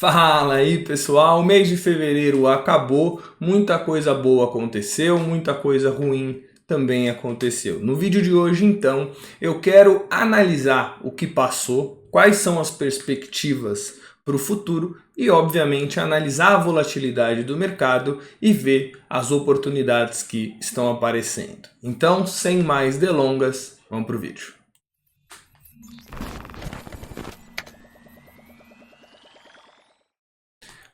Fala aí pessoal, o mês de fevereiro acabou, muita coisa boa aconteceu, muita coisa ruim também aconteceu. No vídeo de hoje então eu quero analisar o que passou, quais são as perspectivas para o futuro e obviamente analisar a volatilidade do mercado e ver as oportunidades que estão aparecendo. Então sem mais delongas, vamos para o vídeo.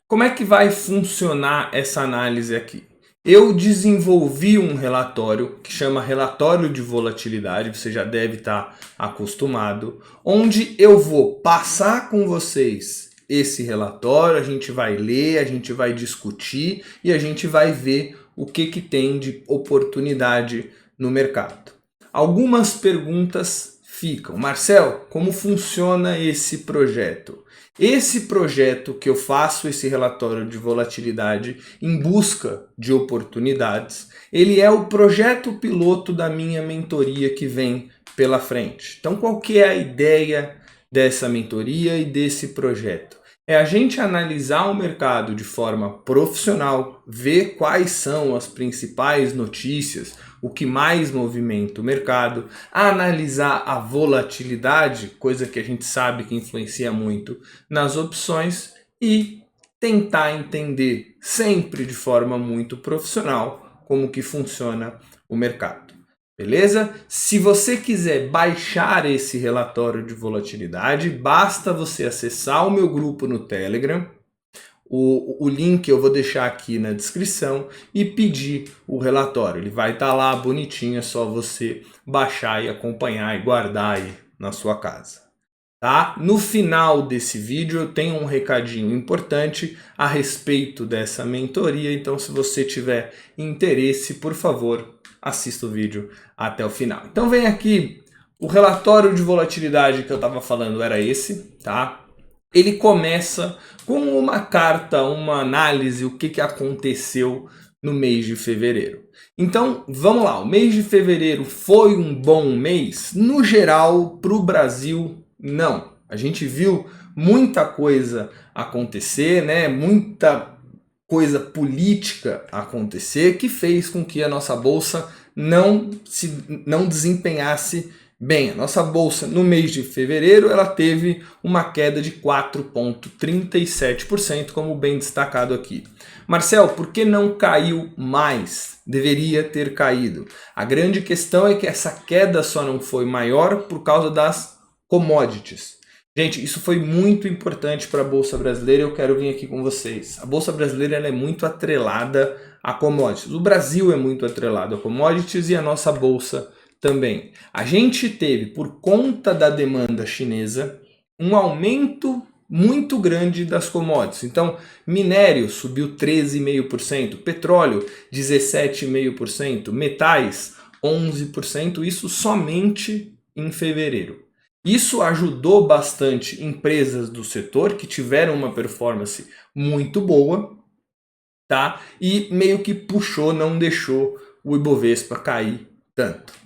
Como é que vai funcionar essa análise aqui? Eu desenvolvi um relatório que chama relatório de volatilidade, você já deve estar acostumado, onde eu vou passar com vocês esse relatório, a gente vai ler, a gente vai discutir e a gente vai ver o que tem de oportunidade no mercado. Algumas perguntas ficam. Marcel, como funciona esse projeto? Esse projeto que eu faço, esse relatório de volatilidade em busca de oportunidades, ele é o projeto piloto da minha mentoria que vem pela frente. Então qual que é a ideia dessa mentoria e desse projeto? É a gente analisar o mercado de forma profissional, ver quais são as principais notícias, o que mais movimenta o mercado, analisar a volatilidade, coisa que a gente sabe que influencia muito nas opções e tentar entender sempre de forma muito profissional como que funciona o mercado. Beleza? Se você quiser baixar esse relatório de volatilidade, basta você acessar o meu grupo no Telegram. O link eu vou deixar aqui na descrição e pedir o relatório. Ele vai estar lá bonitinho, é só você baixar e acompanhar e guardar aí na sua casa. Tá? No final desse vídeo eu tenho um recadinho importante a respeito dessa mentoria, então se você tiver interesse, por favor, assista o vídeo até o final. Então vem aqui, o relatório de volatilidade que eu estava falando era esse, tá? Ele começa com uma carta, uma análise, o que aconteceu no mês de fevereiro. Então, vamos lá, o mês de fevereiro foi um bom mês? No geral, para o Brasil, não. A gente viu muita coisa acontecer, né? Muita coisa política acontecer que fez com que a nossa bolsa não desempenhasse bem. A nossa bolsa no mês de fevereiro ela teve uma queda de 4,37%, como bem destacado aqui. Marcel, por que não caiu mais? Deveria ter caído. A grande questão é que essa queda só não foi maior por causa das commodities. Gente, isso foi muito importante para a Bolsa Brasileira e eu quero vir aqui com vocês. A Bolsa Brasileira ela é muito atrelada a commodities. O Brasil é muito atrelado a commodities e a nossa Bolsa também. A gente teve, por conta da demanda chinesa, um aumento muito grande das commodities. Então, minério subiu 13,5%, petróleo 17,5%, metais 11%, isso somente em fevereiro. Isso ajudou bastante empresas do setor que tiveram uma performance muito boa, tá? E meio que puxou, não deixou o Ibovespa cair tanto.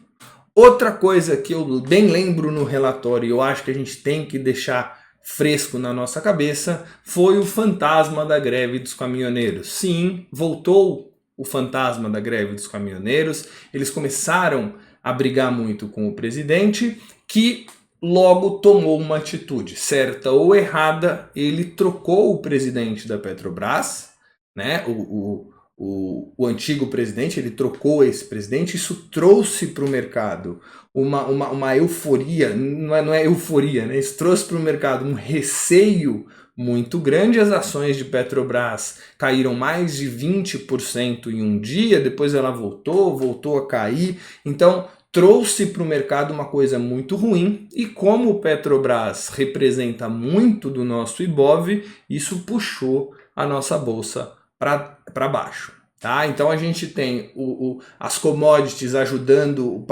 Outra coisa que eu bem lembro no relatório e eu acho que a gente tem que deixar fresco na nossa cabeça foi o fantasma da greve dos caminhoneiros. Sim, voltou o fantasma da greve dos caminhoneiros. Eles começaram a brigar muito com o presidente, que logo tomou uma atitude, certa ou errada. Ele trocou o presidente da Petrobras, né? O antigo presidente, ele trocou esse presidente, isso trouxe para o mercado uma euforia, não é euforia, né? Isso trouxe para o mercado um receio muito grande. As ações de Petrobras caíram mais de 20% em um dia, depois ela voltou a cair, então trouxe para o mercado uma coisa muito ruim e como o Petrobras representa muito do nosso Ibov, isso puxou a nossa bolsa para baixo. Tá? Então a gente tem as commodities ajudando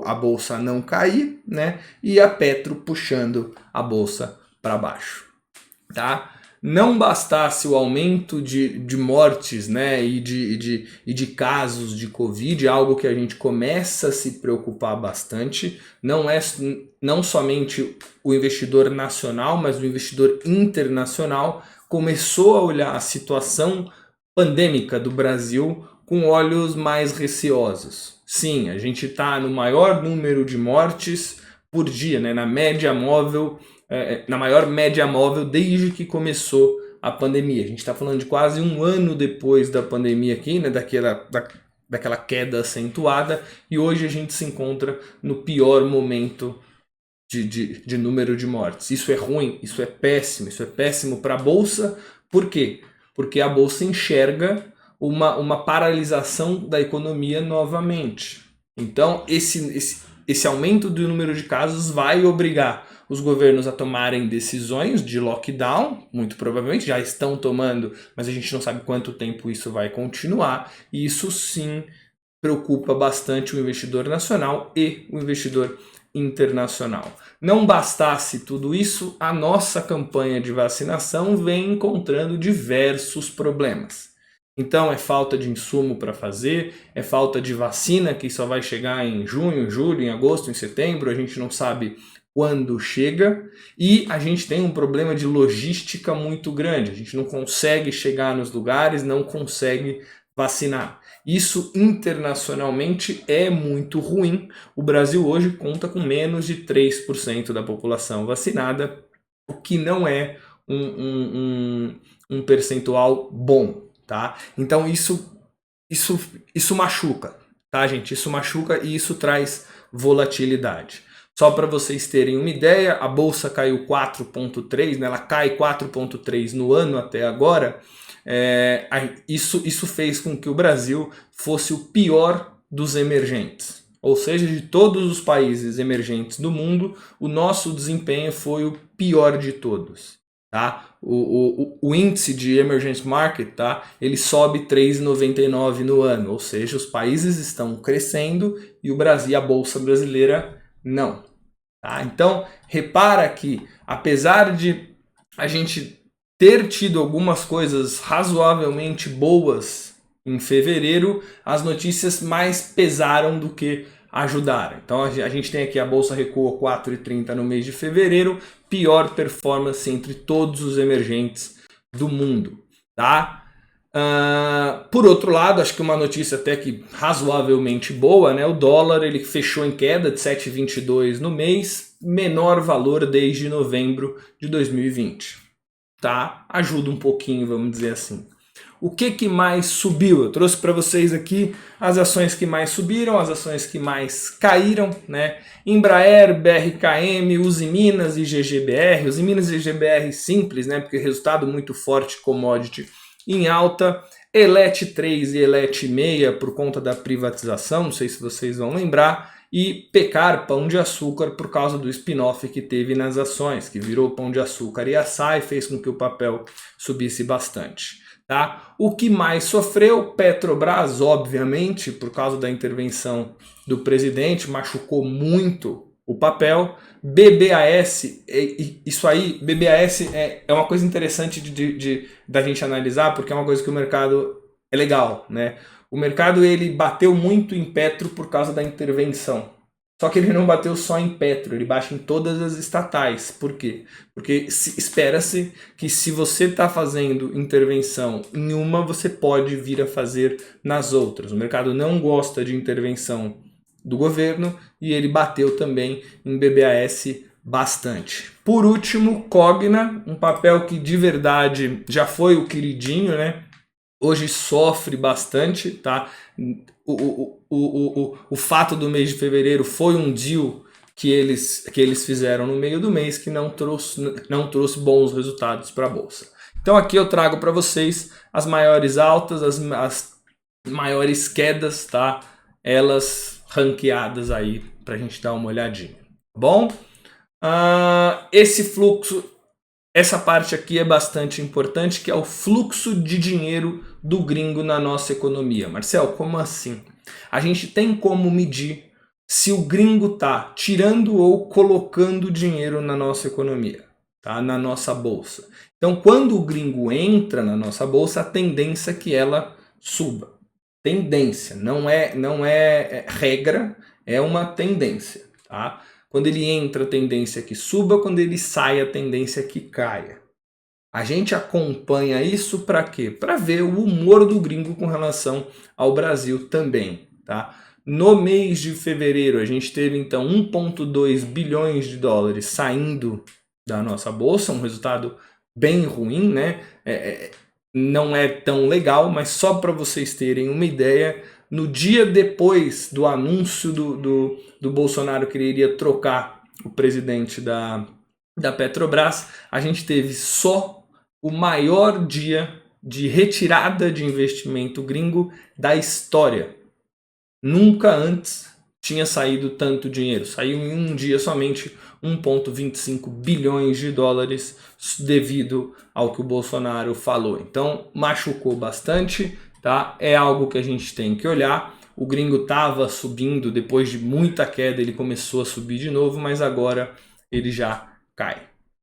a bolsa a não cair, né? E a Petro puxando a bolsa para baixo. Tá? Não bastasse o aumento de mortes, né, e de casos de Covid, algo que a gente começa a se preocupar bastante, não somente o investidor nacional, mas o investidor internacional começou a olhar a situação pandêmica do Brasil com olhos mais receosos. Sim, a gente está no maior número de mortes por dia, né? Na média móvel, na maior média móvel desde que começou a pandemia. A gente está falando de quase um ano depois da pandemia aqui, né? Daquela queda acentuada, e hoje a gente se encontra no pior momento de número de mortes. Isso é ruim, isso é péssimo para a Bolsa. Por quê? Porque a Bolsa enxerga uma paralisação da economia novamente. Então, esse aumento do número de casos vai obrigar os governos a tomarem decisões de lockdown, muito provavelmente já estão tomando, mas a gente não sabe quanto tempo isso vai continuar, e isso sim preocupa bastante o investidor nacional e o investidor internacional. Não bastasse tudo isso, a nossa campanha de vacinação vem encontrando diversos problemas. Então é falta de insumo para fazer, é falta de vacina que só vai chegar em junho, julho, em agosto, em setembro, a gente não sabe quando chega, e a gente tem um problema de logística muito grande, a gente não consegue chegar nos lugares, não consegue vacinar. Isso internacionalmente é muito ruim. O Brasil hoje conta com menos de 3% da população vacinada, o que não é um percentual bom, tá? Então isso machuca, tá, gente? Isso machuca e isso traz volatilidade. Só para vocês terem uma ideia, a bolsa caiu 4,3%, né? Ela cai 4,3% no ano até agora. Isso fez com que o Brasil fosse o pior dos emergentes. Ou seja, de todos os países emergentes do mundo, o nosso desempenho foi o pior de todos. Tá? O índice de Emerging Market, tá? Ele sobe 3,99 no ano, ou seja, os países estão crescendo e o Brasil, a Bolsa Brasileira, não. Tá? Então, repara que, apesar de a gente ter tido algumas coisas razoavelmente boas em fevereiro, as notícias mais pesaram do que ajudaram. Então a gente tem aqui a Bolsa recuou 4,30 no mês de fevereiro, pior performance entre todos os emergentes do mundo. Tá? Por outro lado, acho que uma notícia até que razoavelmente boa, né? O dólar ele fechou em queda de 7,22 no mês, menor valor desde novembro de 2020. Tá? Ajuda um pouquinho, vamos dizer assim. O que mais subiu? Eu trouxe para vocês aqui as ações que mais subiram, as ações que mais caíram, né? Embraer, BRKM, Usiminas e GGBR. Usiminas e GGBR simples, né? Porque resultado muito forte, commodity em alta. Elet 3 e Elet 6 por conta da privatização, não sei se vocês vão lembrar. E Pecar, Pão de Açúcar, por causa do spin-off que teve nas ações, que virou Pão de Açúcar e Açaí, fez com que o papel subisse bastante. Tá? O que mais sofreu? Petrobras, obviamente, por causa da intervenção do presidente, machucou muito o papel. BBAS, isso aí, BBAS é uma coisa interessante da gente analisar, porque é uma coisa que o mercado é legal, né? O mercado ele bateu muito em Petro por causa da intervenção. Só que ele não bateu só em Petro, ele baixa em todas as estatais. Por quê? Porque espera-se que se você está fazendo intervenção em uma, você pode vir a fazer nas outras. O mercado não gosta de intervenção do governo e ele bateu também em BBAS bastante. Por último, Cogna, um papel que de verdade já foi o queridinho, né? Hoje sofre bastante, tá? O fato do mês de fevereiro foi um deal que eles fizeram no meio do mês que não trouxe bons resultados para a Bolsa. Então aqui eu trago para vocês as maiores altas, as maiores quedas, tá? Elas ranqueadas aí para a gente dar uma olhadinha. Bom, esse fluxo... Essa parte aqui é bastante importante, que é o fluxo de dinheiro do gringo na nossa economia. Marcel, como assim? A gente tem como medir se o gringo está tirando ou colocando dinheiro na nossa economia, tá? Na nossa bolsa. Então, quando o gringo entra na nossa bolsa, a tendência é que ela suba. Tendência, não é regra, é uma tendência, tá? Quando ele entra, a tendência é que suba. Quando ele sai, a tendência é que caia. A gente acompanha isso para quê? Para ver o humor do gringo com relação ao Brasil também, tá? No mês de fevereiro, a gente teve então 1,2 bilhões de dólares saindo da nossa bolsa, um resultado bem ruim, né? Não é tão legal, mas só para vocês terem uma ideia, no dia depois do anúncio do Bolsonaro que ele iria trocar o presidente da Petrobras, a gente teve só o maior dia de retirada de investimento gringo da história. Nunca antes tinha saído tanto dinheiro. Saiu em um dia somente 1,25 bilhões de dólares devido ao que o Bolsonaro falou. Então machucou bastante, tá? É algo que a gente tem que olhar. O gringo estava subindo, depois de muita queda ele começou a subir de novo, mas agora ele já cai,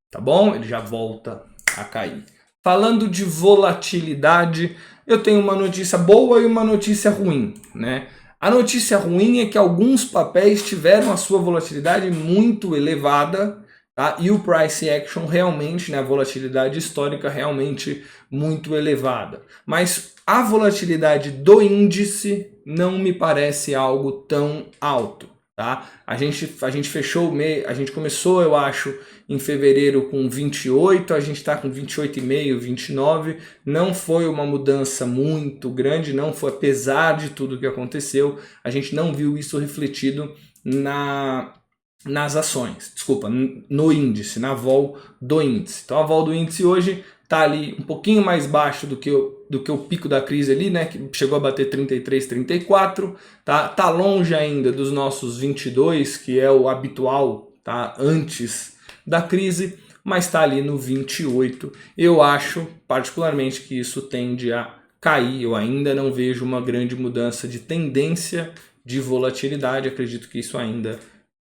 tá bom? Ele já volta a cair. Falando de volatilidade, eu tenho uma notícia boa e uma notícia ruim, né? A notícia ruim é que alguns papéis tiveram a sua volatilidade muito elevada, tá? E o price action realmente, né, a volatilidade histórica realmente muito elevada. Mas a volatilidade do índice não me parece algo tão alto. Tá? A gente fechou o mês, a gente começou, eu acho, em fevereiro com 28, a gente está com 28,5, 29. Não foi uma mudança muito grande, não foi, apesar de tudo que aconteceu, a gente não viu isso refletido nas ações, desculpa, no índice, na vol do índice. Então a vol do índice hoje está ali um pouquinho mais baixo do que o pico da crise ali, né, que chegou a bater 33, 34, tá longe ainda dos nossos 22, que é o habitual, tá, antes da crise, mas está ali no 28. Eu acho particularmente que isso tende a cair. Eu ainda não vejo uma grande mudança de tendência de volatilidade, acredito que isso ainda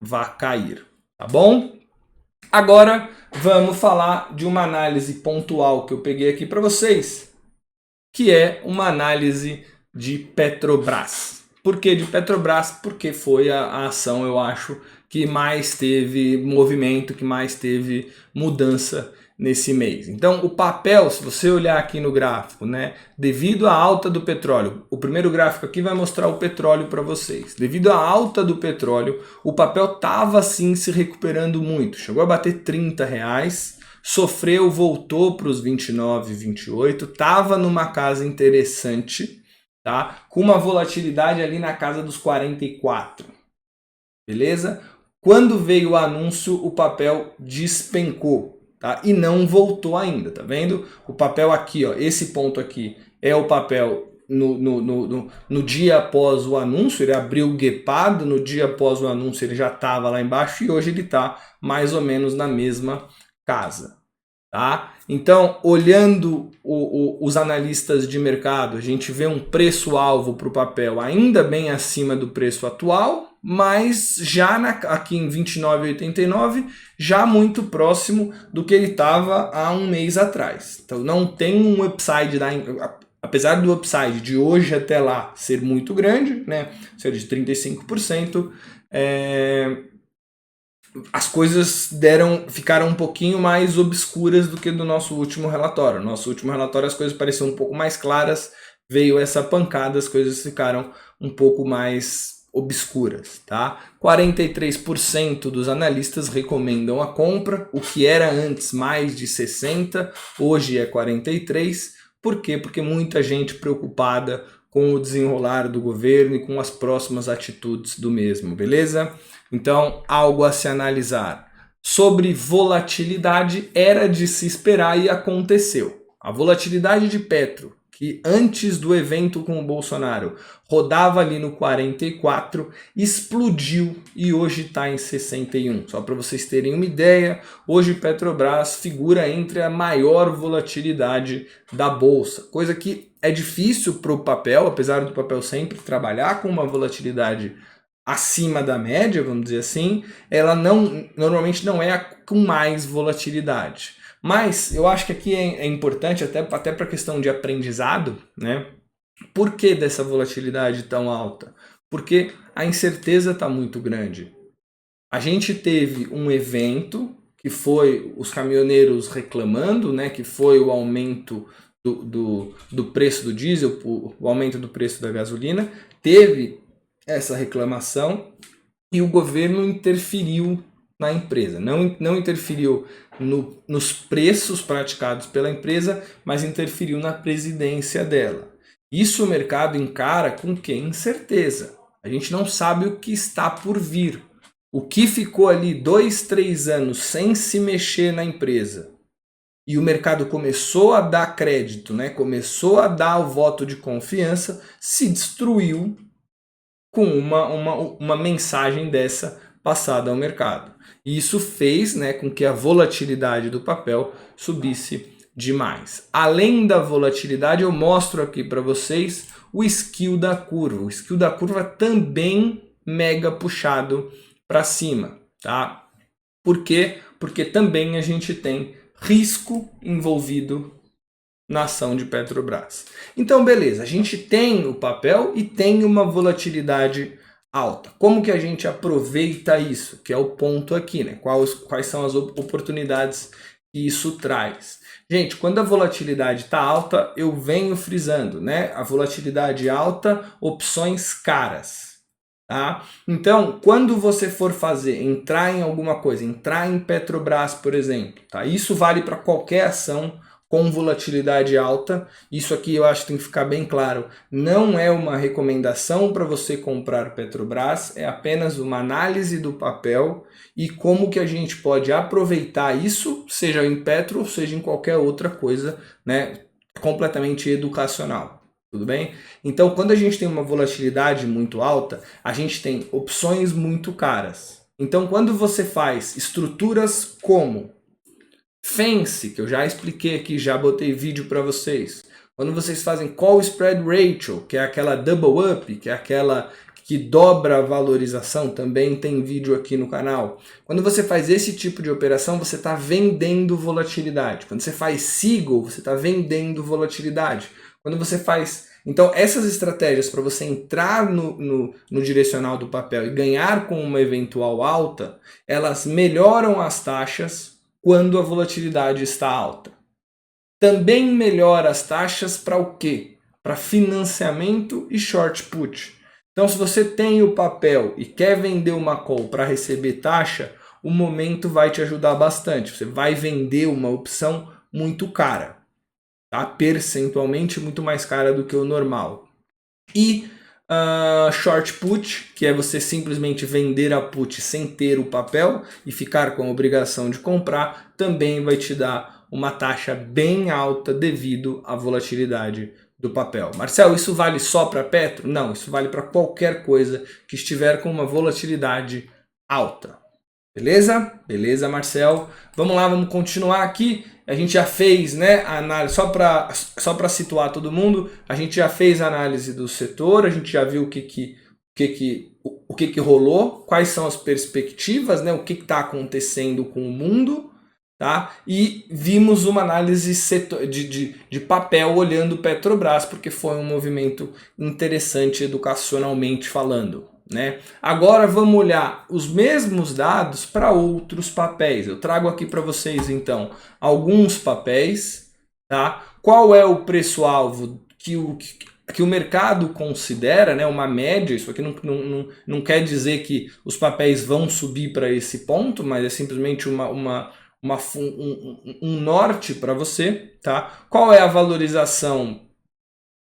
vai cair, tá bom? Agora vamos falar de uma análise pontual que eu peguei aqui para vocês, que é uma análise de Petrobras. Por que de Petrobras? Porque foi a ação, eu acho, que mais teve movimento, que mais teve mudança nesse mês. Então, o papel, se você olhar aqui no gráfico, né, devido à alta do petróleo, o primeiro gráfico aqui vai mostrar o petróleo para vocês. Devido à alta do petróleo, o papel estava sim se recuperando muito. Chegou a bater R$30, sofreu, voltou para os 29, 28, estava numa casa interessante, tá? Com uma volatilidade ali na casa dos 44. Beleza? Quando veio o anúncio, o papel despencou, tá? E não voltou ainda, tá vendo? O papel aqui, ó, esse ponto aqui é o papel no dia após o anúncio, ele abriu guepado, no dia após o anúncio ele já estava lá embaixo e hoje ele está mais ou menos na mesma casa. Tá? Então, olhando os analistas de mercado, a gente vê um preço-alvo para o papel ainda bem acima do preço atual, mas já aqui em 29,89, já muito próximo do que ele estava há um mês atrás. Então, não tem um upside, apesar do upside de hoje até lá ser muito grande, né, ser de 35%, as coisas ficaram um pouquinho mais obscuras do que do nosso último relatório. No nosso último relatório as coisas pareciam um pouco mais claras, veio essa pancada, as coisas ficaram um pouco mais obscuras, tá? 43% dos analistas recomendam a compra, o que era antes mais de 60%, hoje é 43%. Por quê? Porque muita gente preocupada com o desenrolar do governo e com as próximas atitudes do mesmo, beleza? Então, algo a se analisar. Sobre volatilidade, era de se esperar e aconteceu. A volatilidade de Petro, que antes do evento com o Bolsonaro rodava ali no 44, explodiu e hoje está em 61. Só para vocês terem uma ideia, hoje Petrobras figura entre a maior volatilidade da Bolsa, coisa que é difícil para o papel, apesar do papel sempre trabalhar com uma volatilidade acima da média, vamos dizer assim, ela normalmente não é a com mais volatilidade. Mas eu acho que aqui é importante, até para a questão de aprendizado, né? Por que dessa volatilidade tão alta? Porque a incerteza está muito grande. A gente teve um evento que foi os caminhoneiros reclamando, né, que foi o aumento do preço do diesel, o aumento do preço da gasolina, teve essa reclamação e o governo interferiu na empresa. Não interferiu nos preços praticados pela empresa, mas interferiu na presidência dela. Isso o mercado encara com que? Incerteza. A gente não sabe o que está por vir. O que ficou ali 2, 3 anos sem se mexer na empresa e o mercado começou a dar crédito, né? Começou a dar o voto de confiança, se destruiu com uma mensagem dessa passada ao mercado. E isso fez, né, com que a volatilidade do papel subisse demais. Além da volatilidade, eu mostro aqui para vocês o skill da curva. O skill da curva também mega puxado para cima, tá? Por quê? Porque também a gente tem risco envolvido na ação de Petrobras. Então, beleza, a gente tem o papel e tem uma volatilidade alta. Como que a gente aproveita isso? Que é o ponto aqui, né? Quais são as oportunidades que isso traz? Gente, quando a volatilidade está alta, eu venho frisando, né? A volatilidade alta, opções caras. Tá? Então, quando você for entrar em alguma coisa, entrar em Petrobras, por exemplo, tá? Isso vale para qualquer ação com volatilidade alta. Isso aqui eu acho que tem que ficar bem claro. Não é uma recomendação para você comprar Petrobras, é apenas uma análise do papel e como que a gente pode aproveitar isso, seja em Petro ou seja em qualquer outra coisa, né, completamente educacional. Tudo bem? Então, quando a gente tem uma volatilidade muito alta, a gente tem opções muito caras. Então, quando você faz estruturas como Fence, que eu já expliquei aqui, já botei vídeo para vocês. Quando vocês fazem Call Spread Ratio, que é aquela Double Up, que é aquela que dobra a valorização, também tem vídeo aqui no canal. Quando você faz esse tipo de operação, você está vendendo volatilidade. Quando você faz Seagull, você está vendendo volatilidade. Quando você faz... Então, essas estratégias para você entrar no direcional do papel e ganhar com uma eventual alta, elas melhoram as taxas quando a volatilidade está alta. Também melhora as taxas para o quê? Para financiamento e short put. Então, se você tem o papel e quer vender uma call para receber taxa, o momento vai te ajudar bastante. Você vai vender uma opção muito cara, tá? Percentualmente muito mais cara do que o normal. E short put, que é você simplesmente vender a put sem ter o papel e ficar com a obrigação de comprar, também vai te dar uma taxa bem alta devido à volatilidade do papel. Marcel, isso vale só para Petro? Não, isso vale para qualquer coisa que estiver com uma volatilidade alta. Beleza? Beleza, Marcel. Vamos lá, vamos continuar aqui. A gente já fez, né, a análise, só para situar todo mundo, a gente já fez a análise do setor, a gente já viu o que rolou, quais são as perspectivas, né, o que está acontecendo com o mundo, tá? E vimos uma análise de papel olhando Petrobras, porque foi um movimento interessante educacionalmente falando. Né? Agora vamos olhar os mesmos dados para outros papéis. Eu trago aqui para vocês então alguns papéis, tá? Qual é o preço-alvo que o mercado considera, né? Uma média. Isso aqui não quer dizer que os papéis vão subir para esse ponto, mas é simplesmente um norte para você, tá? Qual é a valorização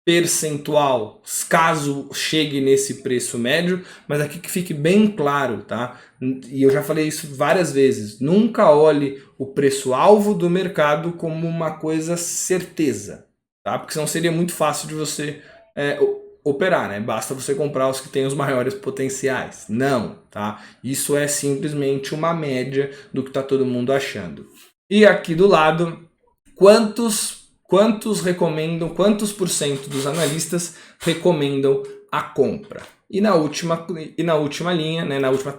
percentual, caso chegue nesse preço médio, mas aqui que fique bem claro, tá? E eu já falei isso várias vezes, nunca olhe o preço-alvo do mercado como uma coisa certeza, tá? Porque senão seria muito fácil de você operar, né? Basta você comprar os que têm os maiores potenciais. Não, tá? Isso é simplesmente uma média do que está todo mundo achando. E aqui do lado, quantos por cento dos analistas recomendam a compra? E na última linha, né, na última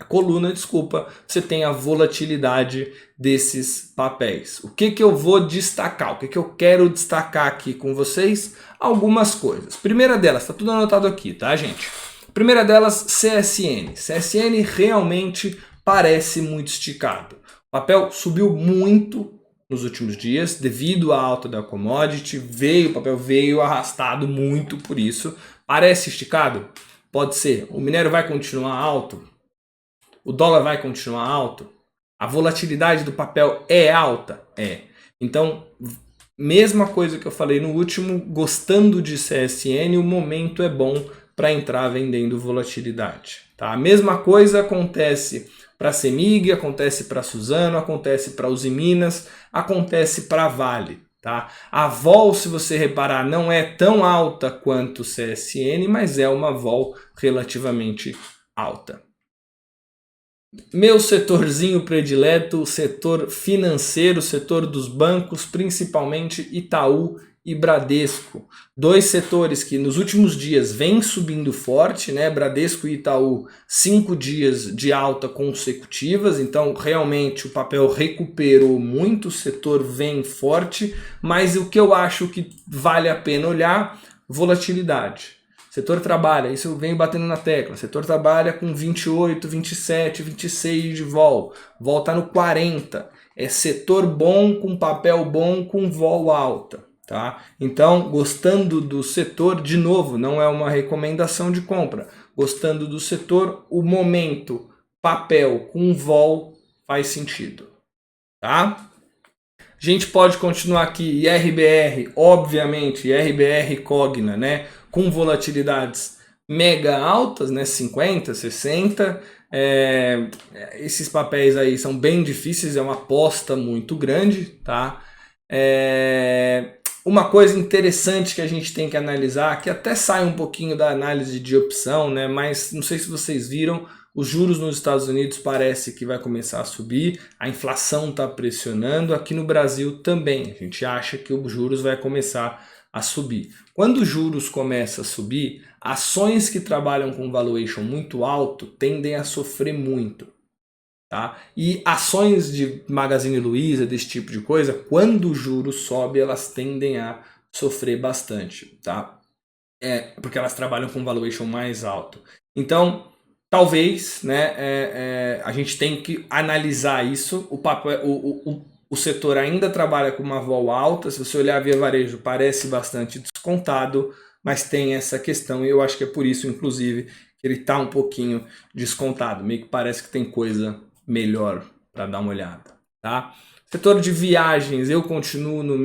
coluna, desculpa, você tem a volatilidade desses papéis. O que eu vou destacar? O que eu quero destacar aqui com vocês? Algumas coisas. Primeira delas, tá tudo anotado aqui, tá, gente? Primeira delas, CSN. CSN realmente parece muito esticado. O papel subiu muito nos últimos dias devido à alta da commodity, o papel veio arrastado muito por isso. Parece esticado? Pode ser. O minério vai continuar alto? O dólar vai continuar alto? A volatilidade do papel é alta? É. Então, mesma coisa que eu falei no último, gostando de CSN, o momento é bom para entrar vendendo volatilidade. Tá? A mesma coisa acontece para a CEMIG, acontece para a Suzano, acontece para a Uzi Minas, acontece para a Vale. Tá? A vol, se você reparar, não é tão alta quanto o CSN, mas é uma vol relativamente alta. Meu setorzinho predileto, o setor financeiro, o setor dos bancos, principalmente Itaú e Bradesco. Dois setores que nos últimos dias vêm subindo forte, né? Bradesco e Itaú, 5 dias de alta consecutivas, então realmente o papel recuperou muito, o setor vem forte, mas o que eu acho que vale a pena olhar, volatilidade. Setor trabalha, isso eu venho batendo na tecla, setor trabalha com 28, 27, 26 de vol está no 40, é setor bom, com papel bom, com vol alta. Tá? Então, gostando do setor, de novo, não é uma recomendação de compra. Gostando do setor, o momento, papel com vol faz sentido. Tá? A gente pode continuar aqui, IRBR, obviamente, IRBR Cogna, né? Com volatilidades mega altas, né? 50, 60. Esses papéis aí são bem difíceis, é uma aposta muito grande, tá? Uma coisa interessante que a gente tem que analisar, que até sai um pouquinho da análise de opção, né? Mas não sei se vocês viram, os juros nos Estados Unidos parece que vai começar a subir, a inflação está pressionando, aqui no Brasil também, a gente acha que os juros vai começar a subir. Quando os juros começam a subir, ações que trabalham com valuation muito alto tendem a sofrer muito. Tá? E ações de Magazine Luiza, desse tipo de coisa, quando o juro sobe, elas tendem a sofrer bastante, tá? Porque elas trabalham com valuation mais alto. Então, talvez, né, a gente tem que analisar isso. O setor ainda trabalha com uma vol alta, se você olhar via varejo, parece bastante descontado, mas tem essa questão, e eu acho que é por isso, inclusive, que ele está um pouquinho descontado. Meio que parece que tem coisa melhor para dar uma olhada, tá? Setor de viagens, eu continuo na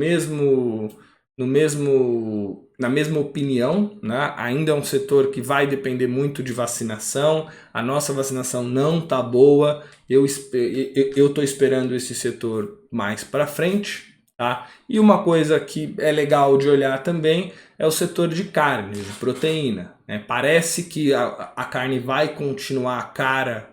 mesma opinião, né? Ainda é um setor que vai depender muito de vacinação. A nossa vacinação não tá boa. Eu estou esperando esse setor mais para frente, tá? E uma coisa que é legal de olhar também é o setor de carne, de proteína, né? Parece que a carne vai continuar cara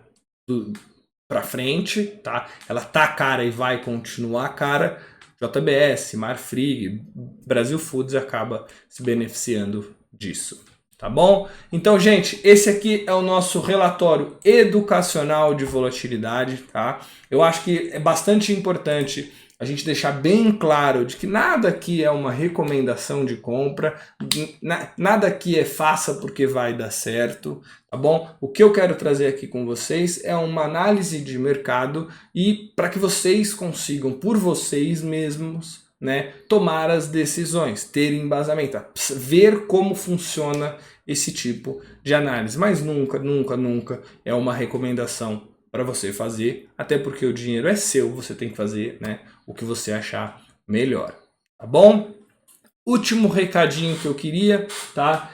para frente, tá? Ela tá cara e vai continuar cara. JBS, Marfrig, Brasil Foods acaba se beneficiando disso, tá bom? Então, gente, esse aqui é o nosso relatório educacional de volatilidade, tá? Eu acho que é bastante importante a gente deixar bem claro de que nada aqui é uma recomendação de compra, nada aqui é faça porque vai dar certo, tá bom? O que eu quero trazer aqui com vocês é uma análise de mercado e para que vocês consigam, por vocês mesmos, né, tomar as decisões, ter embasamento, ver como funciona esse tipo de análise, mas nunca é uma recomendação para você fazer, até porque o dinheiro é seu, você tem que fazer, né, o que você achar melhor, tá bom? Último recadinho que eu queria, tá?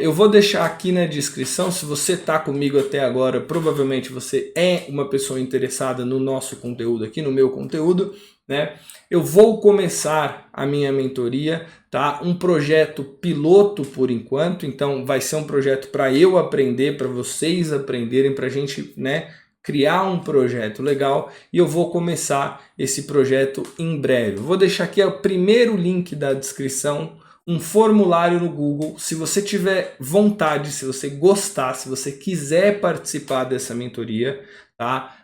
Eu vou deixar aqui na descrição, se você está comigo até agora, provavelmente você é uma pessoa interessada no nosso conteúdo aqui, no meu conteúdo, né? Eu vou começar a minha mentoria, tá? Um projeto piloto por enquanto, então vai ser um projeto para eu aprender, para vocês aprenderem, para a gente, né, criar um projeto legal, e eu vou começar esse projeto em breve. Vou deixar aqui o primeiro link da descrição, um formulário no Google. Se você tiver vontade, se você gostar, se você quiser participar dessa mentoria, tá?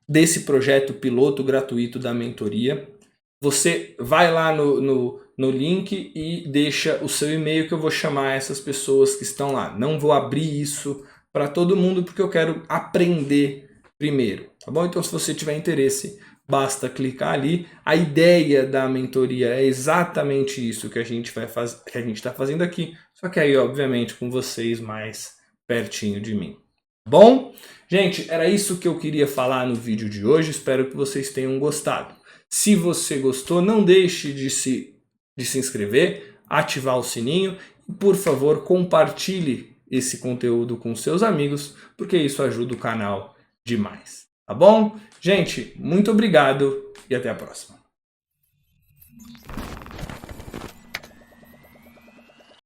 Desse projeto piloto gratuito da mentoria, você vai lá no link e deixa o seu e-mail que eu vou chamar essas pessoas que estão lá. Não vou abrir isso para todo mundo porque eu quero aprender primeiro, tá bom? Então se você tiver interesse, basta clicar ali. A ideia da mentoria é exatamente isso que a gente está fazendo aqui, só que aí obviamente com vocês mais pertinho de mim. Bom, gente, era isso que eu queria falar no vídeo de hoje, espero que vocês tenham gostado. Se você gostou, não deixe de se inscrever, ativar o sininho e, por favor, compartilhe esse conteúdo com seus amigos, porque isso ajuda o canal demais, tá bom? Gente, muito obrigado e até a próxima.